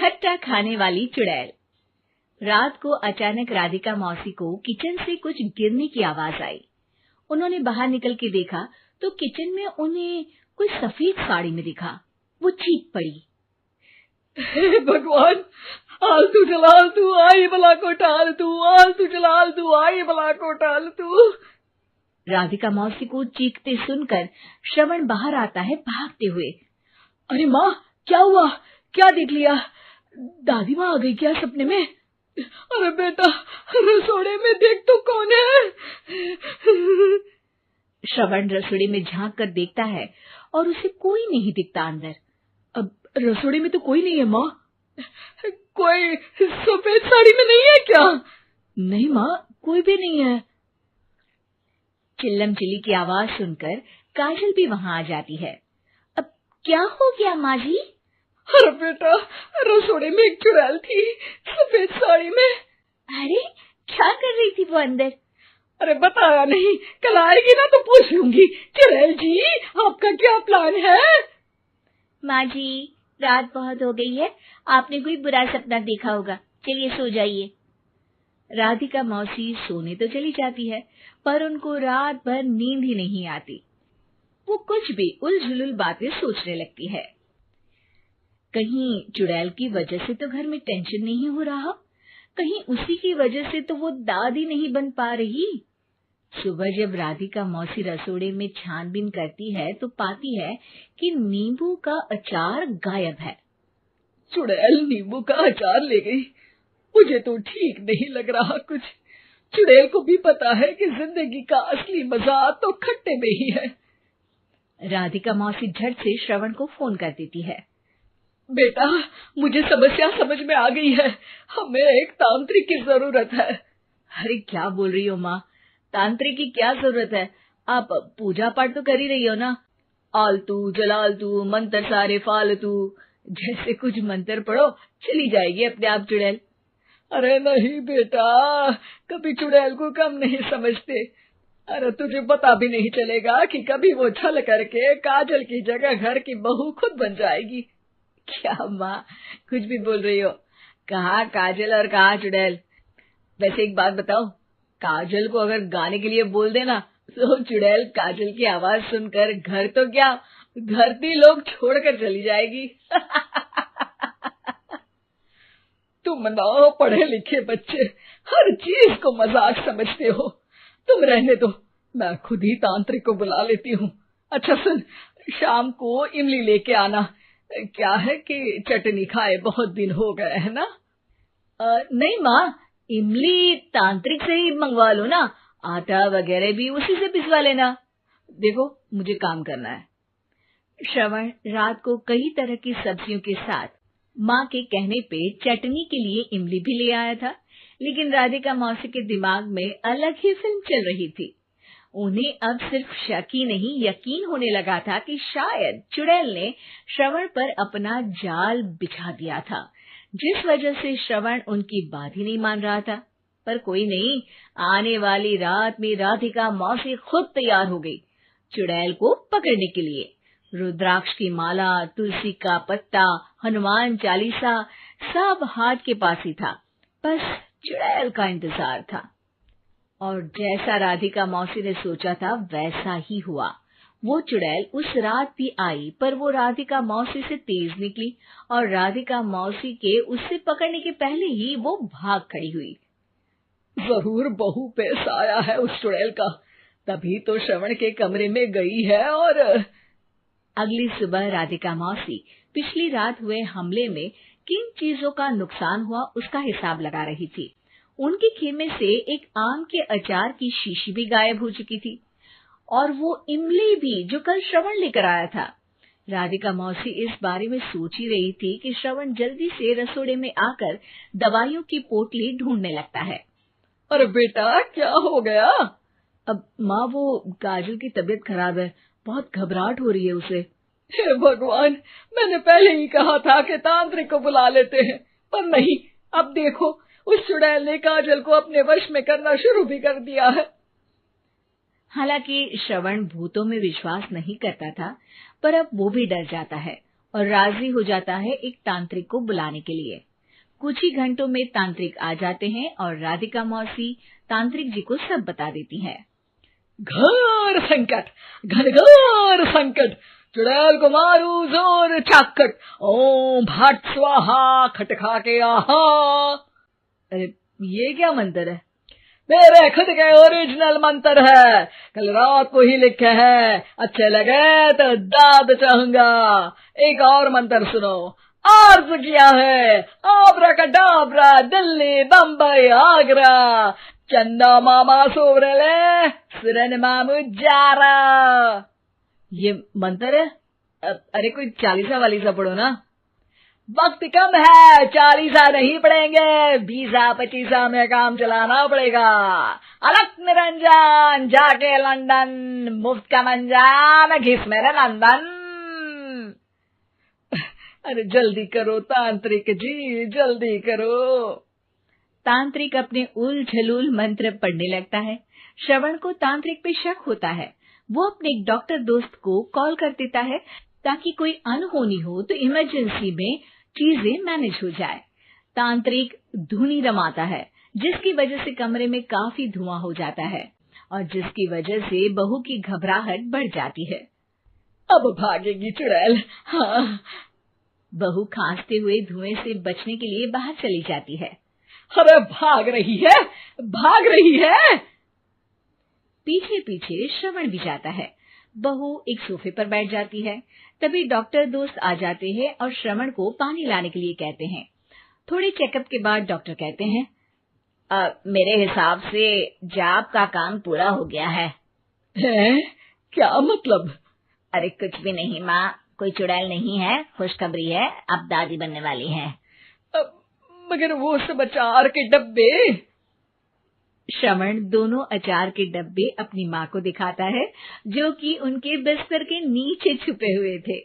खट्टा खाने वाली चुड़ैल। रात को अचानक राधिका मौसी को किचन से कुछ गिरने की आवाज आई। उन्होंने बाहर निकल के देखा तो किचन में उन्हें कोई सफेद साड़ी में दिखा। वो चीख पड़ी, हे भगवान, आलतू जलाल तू आई भला को टाल तू, आलतू जलाल तू आई भला को टाल तू। राधिका मौसी को चीखते सुनकर श्रवण बाहर आता है भागते हुए। अरे माँ, क्या हुआ? क्या देख लिया? दादी माँ आ गई क्या सपने में? अरे बेटा, रसोड़े में देख तो कौन है? श्रवण रसोड़े में झांक कर देखता है और उसे कोई नहीं दिखता अंदर। अब रसोड़े में तो कोई नहीं है माँ। कोई सफेद साड़ी में नहीं है क्या? नहीं माँ, कोई भी नहीं है। चिल्लम चिल्ली की आवाज सुनकर काजल भी वहां आ जाती है। अब क्या हो गया माँ जी? अरे बेटा, रसोड़े में एक चुड़ैल थी सफेद साड़ी में। अरे क्या कर रही थी वो अंदर? अरे बताया नहीं, कल आएगी ना तो पूछ लूंगी। चुड़ैल जी, आपका क्या प्लान है? माँ जी, रात बहुत हो गई है, आपने कोई बुरा सपना देखा होगा, चलिए सो जाइए। राधिका मौसी सोने तो चली जाती है, पर उनको रात भर नींद ही नहीं आती। वो कुछ भी उलझुल बातें सोचने लगती है। कहीं चुड़ैल की वजह से तो घर में टेंशन नहीं हो रहा, कहीं उसी की वजह से तो वो दादी नहीं बन पा रही। सुबह जब राधिका मौसी रसोड़े में छानबीन करती है तो पाती है कि नींबू का अचार गायब है। चुड़ैल नींबू का अचार ले गई, मुझे तो ठीक नहीं लग रहा कुछ। चुड़ैल को भी पता है कि जिंदगी का असली मजा तो खट्टे में ही है। राधिका मौसी झट से श्रवण को फोन कर देती है। बेटा, मुझे समस्या समझ में आ गई है, हमें एक तांत्रिक की जरूरत है। अरे क्या बोल रही हो माँ, तांत्रिक की क्या जरूरत है? आप पूजा पाठ तो कर ही रही हो ना। आलतू जलालतू मंत्र सारे फालतू जैसे कुछ मंत्र पढ़ो, चली जाएगी अपने आप चुड़ैल। अरे नहीं बेटा, कभी चुड़ैल को कम नहीं समझते। अरे तुझे पता भी नहीं चलेगा कि कभी वो छल करके काजल की जगह घर की बहू खुद बन जाएगी। क्या माँ, कुछ भी बोल रही हो? कहाँ काजल और कहाँ चुड़ैल? वैसे एक बात बताओ, काजल को अगर गाने के लिए बोल देना तो चुड़ैल काजल की आवाज सुनकर घर तो क्या, धरती लोग छोड़कर चली जाएगी। तुम ना पढ़े लिखे बच्चे हर चीज को मजाक समझते हो। तुम रहने दो, मैं खुद ही तांत्रिक को बुला लेती हूँ। अच्छा सुन, शाम को इमली लेके आना। क्या है कि चटनी खाए बहुत दिन हो गए है ना? नहीं माँ, इमली तांत्रिक से ही मंगवा लो ना, आटा वगैरह भी उसी से पिसवा लेना। देखो मुझे काम करना है। श्रवण रात को कई तरह की सब्जियों के साथ माँ के कहने पे चटनी के लिए इमली भी ले आया था, लेकिन राधिका मौसी के दिमाग में अलग ही फिल्म चल रही थी। उन्हें अब सिर्फ शक ही नहीं यकीन होने लगा था कि शायद चुड़ैल ने श्रवण पर अपना जाल बिछा दिया था, जिस वजह से श्रवण उनकी बात ही नहीं मान रहा था। पर कोई नहीं, आने वाली रात में राधिका मौसी खुद तैयार हो गई चुड़ैल को पकड़ने के लिए। रुद्राक्ष की माला, तुलसी का पत्ता, हनुमान चालीसा सब हाथ के पास ही था, बस चुड़ैल का इंतजार था। और जैसा राधिका मौसी ने सोचा था वैसा ही हुआ। वो चुड़ैल उस रात भी आई, पर वो राधिका मौसी से तेज निकली और राधिका मौसी के उससे पकड़ने के पहले ही वो भाग खड़ी हुई। जरूर बहू पे साया है उस चुड़ैल का, तभी तो श्रवण के कमरे में गई है। और अगली सुबह राधिका मौसी पिछली रात हुए हमले में किन चीजों का नुकसान हुआ उसका हिसाब लगा रही थी। उनके खेमे से एक आम के अचार की शीशी भी गायब हो चुकी थी और वो इमली भी जो कल श्रवण लेकर आया था। राधिका मौसी इस बारे में सोच ही रही थी कि श्रवण जल्दी से रसोड़े में आकर दवाइयों की पोटली ढूंढने लगता है। अरे बेटा, क्या हो गया? अब माँ, वो काजल की तबीयत खराब है, बहुत घबराहट हो रही है उसे। हे भगवान, मैंने पहले ही कहा था कि तांत्रिक को बुला लेते हैं, पर नहीं। अब देखो, उस चुड़ैल ने काजल को अपने वश में करना शुरू भी कर दिया है। हालांकि श्रवण भूतों में विश्वास नहीं करता था, पर अब वो भी डर जाता है। और राजी हो जाता है एक तांत्रिक को बुलाने के लिए। कुछ ही घंटों में तांत्रिक आ जाते हैं और राधिका मौसी तांत्रिक जी को सब बता देती है। घोर संकट, घनघोर संकट, चुड़ैल को मारू जोर चाकट, ओम भट स्वाहा खटखा के आहा। अरे ये क्या मंत्र है? मेरे खुद के ओरिजिनल मंत्र है, कल रात को ही लिखे हैं, अच्छे लगे तो दाद चाहूंगा। एक और मंत्र सुनो। अर्ज किया है आब्राकडाब्रा, दिल्ली बम्बई आगरा, चंदा मामा सोवरले सुरन मामू जारा। ये मंत्र है? अरे कोई 40 वालीसा पढ़ो ना। वक्त कम है, 40 नहीं पड़ेंगे, 20-25 में काम चलाना पड़ेगा। अलग निरंजन जाके लंदन, मुफ्त का मंजान घिस मेरे नंदन। अरे जल्दी करो तांत्रिक जी, जल्दी करो। तांत्रिक अपने उल झलूल मंत्र पढ़ने लगता है। श्रवण को तांत्रिक पे शक होता है। वो अपने एक डॉक्टर दोस्त को कॉल कर देता है ताकि कोई अनहोनी हो तो इमरजेंसी में चीजें मैनेज हो जाए। तांत्रिक धुनी रमाता है, जिसकी वजह से कमरे में काफी धुआं हो जाता है और जिसकी वजह से बहू की घबराहट बढ़ जाती है। अब भागेगी चुड़ैल। हाँ। बहू खांसते हुए धुएं से बचने के लिए बाहर चली जाती है। अरे भाग रही है, भाग रही है। पीछे पीछे श्रवण भी जाता है। बहू एक सोफे पर बैठ जाती है। तभी डॉक्टर दोस्त आ जाते हैं और श्रवण को पानी लाने के लिए कहते हैं। थोड़े चेकअप के बाद डॉक्टर कहते हैं, मेरे हिसाब से जाप का काम पूरा हो गया है। क्या मतलब? अरे कुछ भी नहीं माँ, कोई चुड़ैल नहीं है, खुशखबरी है, अब दादी बनने वाली है। मगर वो सब अचार के डब्बे। श्रवण दोनों अचार के डब्बे अपनी माँ को दिखाता है, जो कि उनके बिस्तर के नीचे छुपे हुए थे।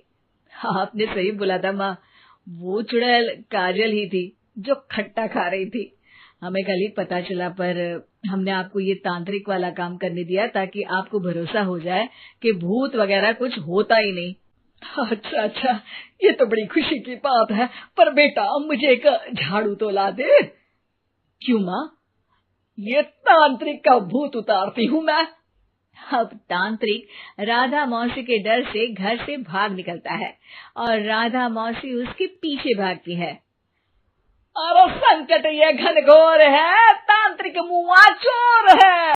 आपने सही बोला था माँ, वो चुड़ैल काजल ही थी जो खट्टा खा रही थी। हमें कल ही पता चला, पर हमने आपको ये तांत्रिक वाला काम करने दिया ताकि आपको भरोसा हो जाए कि भूत वगैरह कुछ होता ही नहीं। अच्छा, ये तो बड़ी खुशी की बात है, पर बेटा मुझे एक झाड़ू तो ला दे। क्यों माँ? ये तांत्रिक का भूत उतारती हूँ मैं। अब तांत्रिक राधा मौसी के डर से घर से भाग निकलता है और राधा मौसी उसके पीछे भागती है। अरे संकट ये घनघोर है, तांत्रिक मुआ चोर है।